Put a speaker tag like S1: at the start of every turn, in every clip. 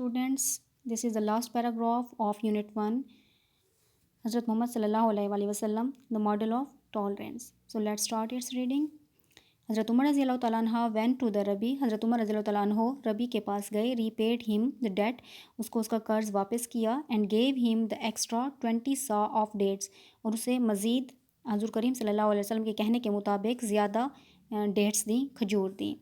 S1: students, this is the last paragraph of Unit 1, Hazrat Muhammad sallallahu alaihi wasallam, the model of tolerance. So let's start its reading. Hazrat Umar रज़ी अल्लाह ताला अन्हा went to the Rabbi. Hazrat Umar रज़ी अल्लाह ताला अन्हो रबी के पास गए. Repaid him the debt, उसको उसका कर्ज वापस किया. And gave him the extra 20 sa of dates, और उसे मज़ीद हज़ूर करीम सल्लल्लाहु अलैहि वसल्लम के कहने के मुताबिक ज़्यादा डेट्स दी, खजूर दी.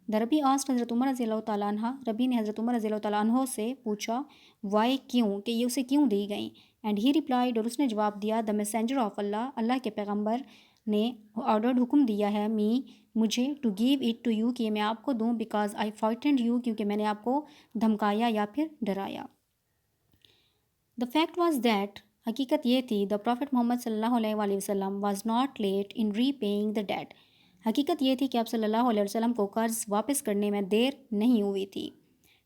S1: द रबी आस्ट हज़रत उमर रज़ी अल्लाह ताला अन्हा, रबी ने हज़रत उमर रज़ी अल्लाह ताला अन्हो से पूछा वाई, क्यों, कि ये उसे क्यों दी गई. एंड ही रिप्लाइड, और उसने जवाब दिया, the messenger of Allah, Allah के पैगंबर ने ऑर्डर्ड, हुक्म दिया है, मुझे to give it to you, कि मैं आपको दूँ, बिकॉज आई फ्राइटेंड यू, क्योंकि मैंने आपको धमकाया या फिर डराया. द फैक्ट वाज दैट, हकीकत ये थी, द प्रॉफिट मोहम्मद सल्लल्लाहु अलैहि वसल्लम was not late in repaying the debt, हकीकत ये थी कि आप सल्लल्लाहु अलैहि वसल्लम को कर्ज़ वापस करने में देर नहीं हुई थी.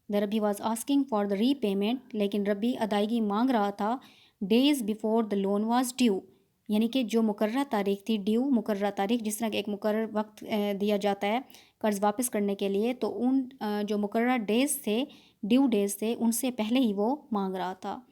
S1: The rabi was asking for the repayment, लेकिन रबी अदायगी मांग रहा था, days before the loan was due, यानी कि जो मुकर्रर तारीख थी, ड्यू मुकर्रर तारीख, जिस तरह एक मुकर्रर वक्त दिया जाता है कर्ज़ वापस करने के लिए, तो उन जो मुकर्रर डेज़ थे, ड्यू डेज़ थे, उनसे पहले ही वो मांग रहा था.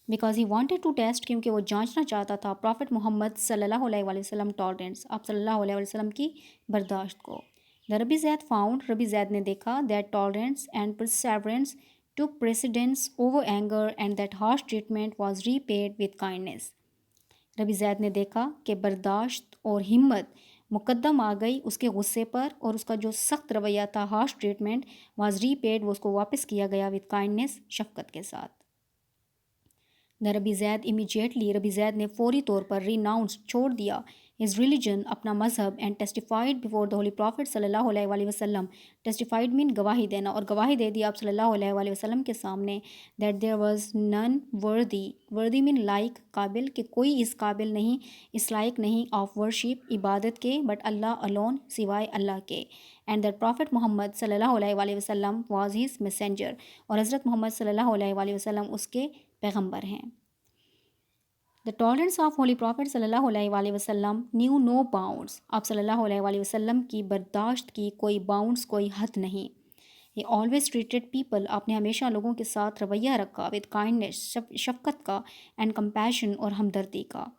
S1: Because he wanted to test, क्योंकि वो जांचना चाहता था प्रॉफिट मोहम्मद सल्लल्लाहु अलैहि वसल्लम टॉलरेंस, आप सल्लल्लाहु अलैहि वसल्लम की बर्दाश्त को. The rabi zaid found, rabi Zaid ने देखा, that tolerance and perseverance took precedence over anger, and that harsh treatment was repaid with kindness. Rabbi Zaid ने देखा कि बर्दाश्त और हिम्मत मुकद्दम आ गई उसके गुस्से पर, और उसका जो सख्त रवैया था, हार्श ट्रीटमेंट, वाज रीपेड, वो उसको वापस किया गया विद काइंडनेस, शफ़क़त के साथ. The rabi zaid immediately, rabi Zaid ने फ़ौरी तौर पर रिनाउंस, छोड़ दिया, हिज रिलीजन, अपना मज़हब, and testified before the holy prophet सल्लल्लाहु अलैहि वसल्लम, टेस्टिफाइड मीन गवाही देना, और गवाही दे दी आप सल्लल्लाहु अलैहि वसल्लम के सामने, दैट देयर वाज नन वर्दी, वर्दी मीन लाइक, काबिल, कि कोई इस काबिल नहीं, इस लाइक नहीं, ऑफ वर्शिप, इबादत के, बट अल्लाह अलोन, सिवाय अल्लाह के, एंड दैट प्रॉफिट मोहम्मद सल्लल्लाहु अलैहि वसल्लम वाज हिज मैसेंजर, और हज़रत मोहम्मद सल्लल्लाहु अलैहि वसल्लम उसके पैगंबर हैं. The tolerance of holy prophet सल्लल्लाहु अलैहि वसल्लम न्यू नो बाउंड्स, आप सल्लल्लाहु अलैहि वसल्लम की बर्दाश्त की कोई बाउंड्स, कोई हद नहीं. ये ऑलवेज ट्रीटेड पीपल, आपने हमेशा लोगों के साथ रवैया रखा विद काइंडनेस, शफ़क़त का, एंड कंपैशन, और हमदर्दी का.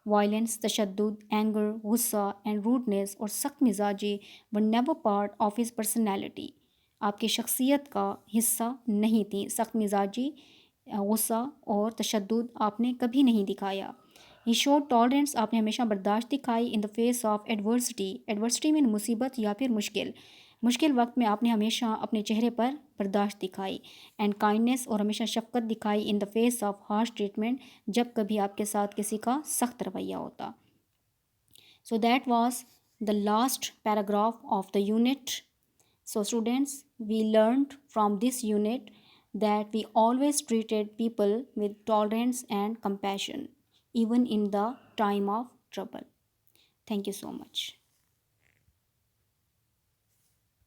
S1: वायलेंस, तशद्दुद, एंगर, गुस्सा, एंड रूडनेस, और सख्त मिजाजी were never part of his personality, आपकी शख्सियत का हिस्सा नहीं थी. सख्त मिजाजी, गुस्सा और तशद्दुद आपने कभी नहीं दिखाया. ही शोड टॉलरेंस, आपने हमेशा बर्दाश्त दिखाई in the face of adversity, adversity में मुसीबत या फिर मुश्किल वक्त में आपने हमेशा अपने चेहरे पर बर्दाश्त दिखाई. एंड काइंडनेस, और हमेशा शफ़क़त दिखाई in the face of harsh treatment, जब कभी आपके साथ किसी का सख्त रवैया होता. So that was the last paragraph of the unit. So students, we learned from this unit that we always treated people with tolerance and compassion, even in the time of trouble. Thank you so much.